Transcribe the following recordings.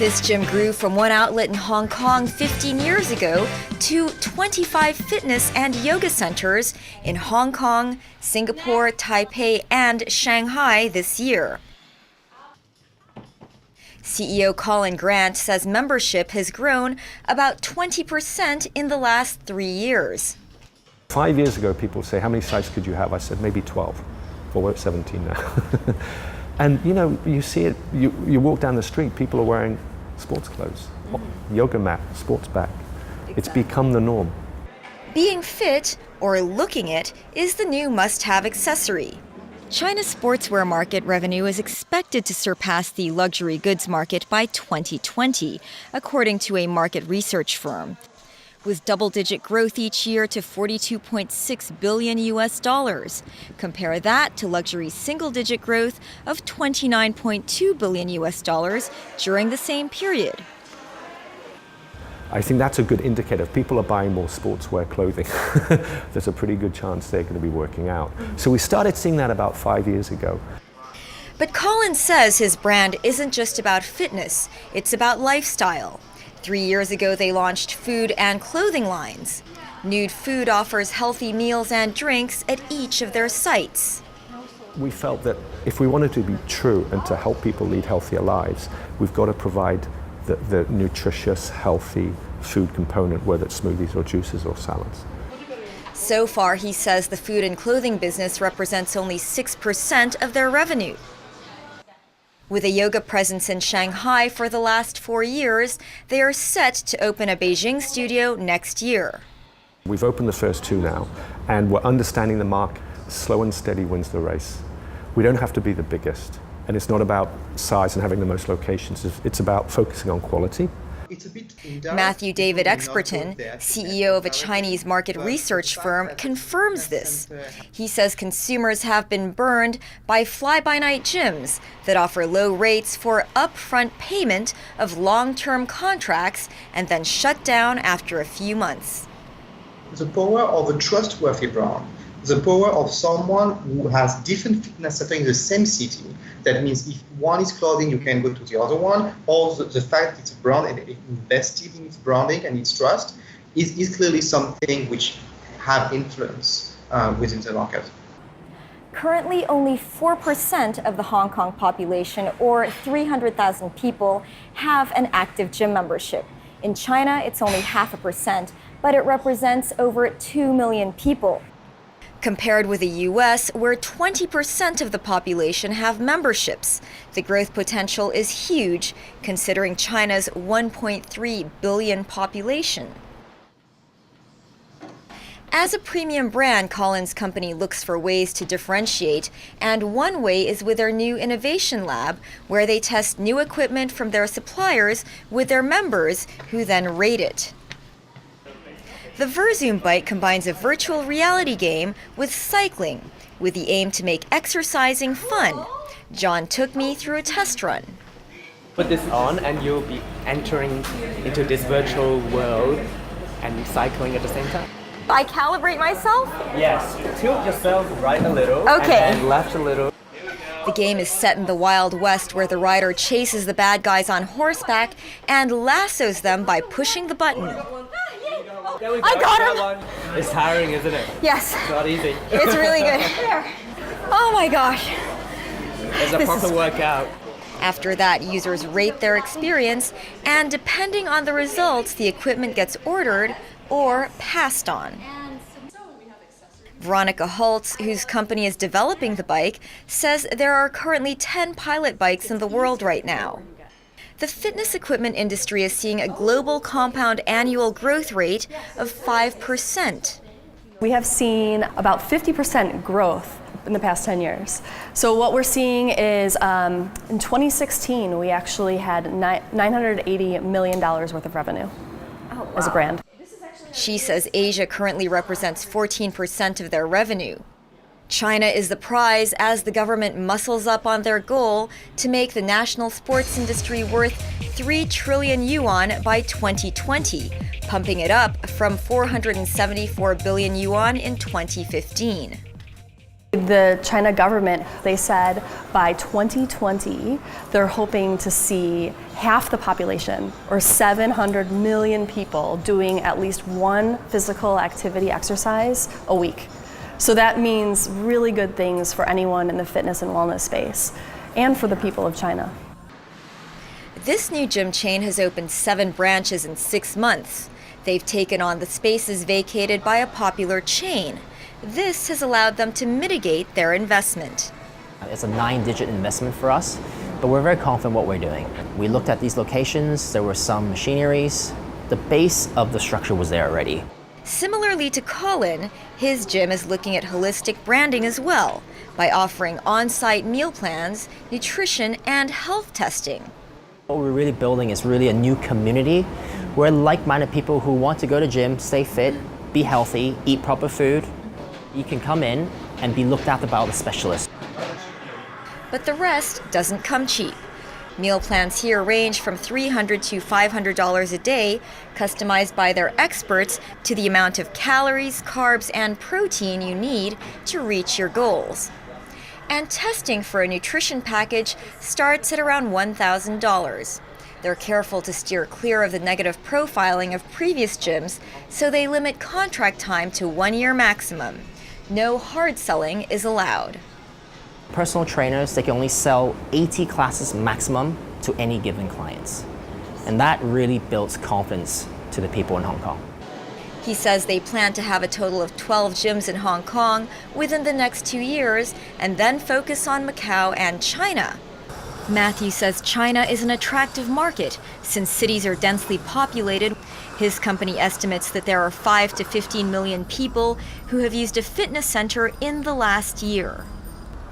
This gym grew from one outlet in Hong Kong 15 years ago to 25 fitness and yoga centers in Hong Kong, Singapore, Taipei, and Shanghai this year. CEO Colin says membership has grown about 20% in the last 3 years. 5 years ago, people say, how many sites could you have? I said, maybe 12. Well, we're at 17 now. And you see it, you walk down the street, people are wearing sports clothes, yoga mat, sports bag. Exactly. It's become the norm. Being fit, or looking it, is the new must-have accessory. China's sportswear market revenue is expected to surpass the luxury goods market by 2020, according to a market research firm, with double-digit growth each year to $42.6 billion. Compare that to luxury single-digit growth of $29.2 billion during the same period. I think that's a good indicator. If people are buying more sportswear clothing, there's a pretty good chance they're going to be working out. So we started seeing that about 5 years ago. But Colin says his brand isn't just about fitness, it's about lifestyle. 3 years ago, they launched food and clothing lines. Nude Food offers healthy meals and drinks at each of their sites. We felt that if we wanted to be true and to help people lead healthier lives, we've got to provide the nutritious, healthy food component, whether it's smoothies or juices or salads. So far, he says the food and clothing business represents only 6% of their revenue. With a yoga presence in Shanghai for the last 4 years, they are set to open a Beijing studio next year. We've opened the first 2 now, and we're understanding the market. Slow and steady wins the race. We don't have to be the biggest, and it's not about size and having the most locations. It's about focusing on quality. Matthew David Experton, CEO of a Chinese market research firm, confirms this. He says consumers have been burned by fly-by-night gyms that offer low rates for upfront payment of long-term contracts and then shut down after a few months. The power of a trustworthy brand, the power of someone who has different fitness center in the same city. That means if one is clothing, you can go to the other one. Or the fact it's a brand and it invested in its branding and its trust is clearly something which have influence within the market. Currently, only 4% of the Hong Kong population, or 300,000 people, have an active gym membership. In China, it's only 0.5%, but it represents over 2 million people. Compared with the US, where 20% of the population have memberships, the growth potential is huge, considering China's 1.3 billion population. As a premium brand, Colin's company looks for ways to differentiate, and one way is with their new innovation lab, where they test new equipment from their suppliers with their members, who then rate it. The Verzoom bike combines a virtual reality game with cycling, with the aim to make exercising fun. John took me through a test run. Put this on and you'll be entering into this virtual world and cycling at the same time. I calibrate myself? Yes, tilt yourself right a little okay. And then left a little. The game is set in the Wild West, where the rider chases the bad guys on horseback and lassos them by pushing the button. I got him! It's tiring, isn't it? Yes. It's not easy. It's really good. Oh my gosh. It's a proper workout. After that, users rate their experience, and depending on the results, the equipment gets ordered or passed on. Veronica Holtz, whose company is developing the bike, says there are currently 10 pilot bikes in the world right now. The fitness equipment industry is seeing a global compound annual growth rate of 5%. We have seen about 50% growth in the past 10 years. So what we're seeing is in 2016, we actually had $980 million worth of revenue as a brand. She says Asia currently represents 14% of their revenue. China is the prize as the government muscles up on their goal to make the national sports industry worth 3 trillion yuan by 2020, pumping it up from 474 billion yuan in 2015. The China government, they said by 2020, they're hoping to see half the population, or 700 million people, doing at least one physical activity exercise a week. So that means really good things for anyone in the fitness and wellness space, and for the people of China. This new gym chain has opened 7 branches in 6 months. They've taken on the spaces vacated by a popular chain. This has allowed them to mitigate their investment. It's a 9-digit investment for us, but we're very confident what we're doing. We looked at these locations, there were some machineries. The base of the structure was there already. Similarly to Colin, his gym is looking at holistic branding as well, by offering on-site meal plans, nutrition, and health testing. What we're really building is really a new community. We're like-minded people who want to go to gym, stay fit, be healthy, eat proper food. You can come in and be looked after by the specialist. But the rest doesn't come cheap. Meal plans here range from $300 to $500 a day, customized by their experts to the amount of calories, carbs, and protein you need to reach your goals. And testing for a nutrition package starts at around $1,000. They're careful to steer clear of the negative profiling of previous gyms, so they limit contract time to 1 year maximum. No hard selling is allowed. Personal trainers, they can only sell 80 classes maximum to any given clients. And that really builds confidence to the people in Hong Kong. He says they plan to have a total of 12 gyms in Hong Kong within the next 2 years, and then focus on Macau and China. Matthew says China is an attractive market since cities are densely populated. His company estimates that there are 5 to 15 million people who have used a fitness center in the last year.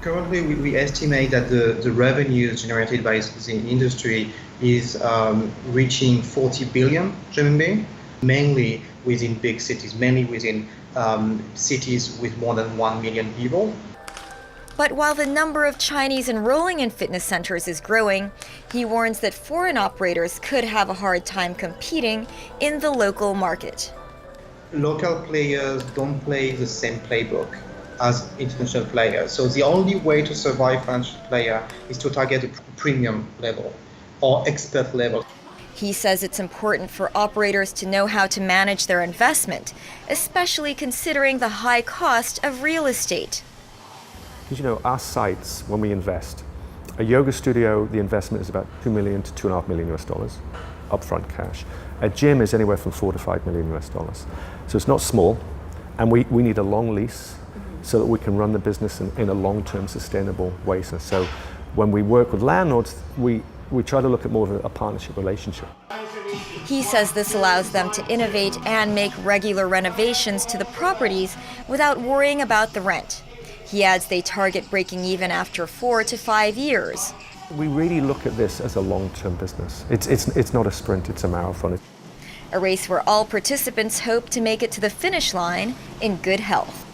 Currently, we estimate that the revenues generated by the industry is reaching 40 billion RMB, mainly within big cities, mainly within cities with more than 1 million people. But while the number of Chinese enrolling in fitness centers is growing, he warns that foreign operators could have a hard time competing in the local market. Local players don't play the same playbook as international players. So the only way to survive for an international player is to target a premium level or expert level. He says it's important for operators to know how to manage their investment, especially considering the high cost of real estate. Because you know, our sites, when we invest, a yoga studio, the investment is about $2 million to $2.5 million US dollars, upfront cash. A gym is anywhere from $4 to $5 million US dollars. So it's not small, and we need a long lease so that we can run the business in a long-term sustainable way. So when we work with landlords, we try to look at more of a partnership relationship. He says this allows them to innovate and make regular renovations to the properties without worrying about the rent. He adds they target breaking even after 4 to 5 years. We really look at this as a long-term business. It's not a sprint, it's a marathon. A race where all participants hope to make it to the finish line in good health.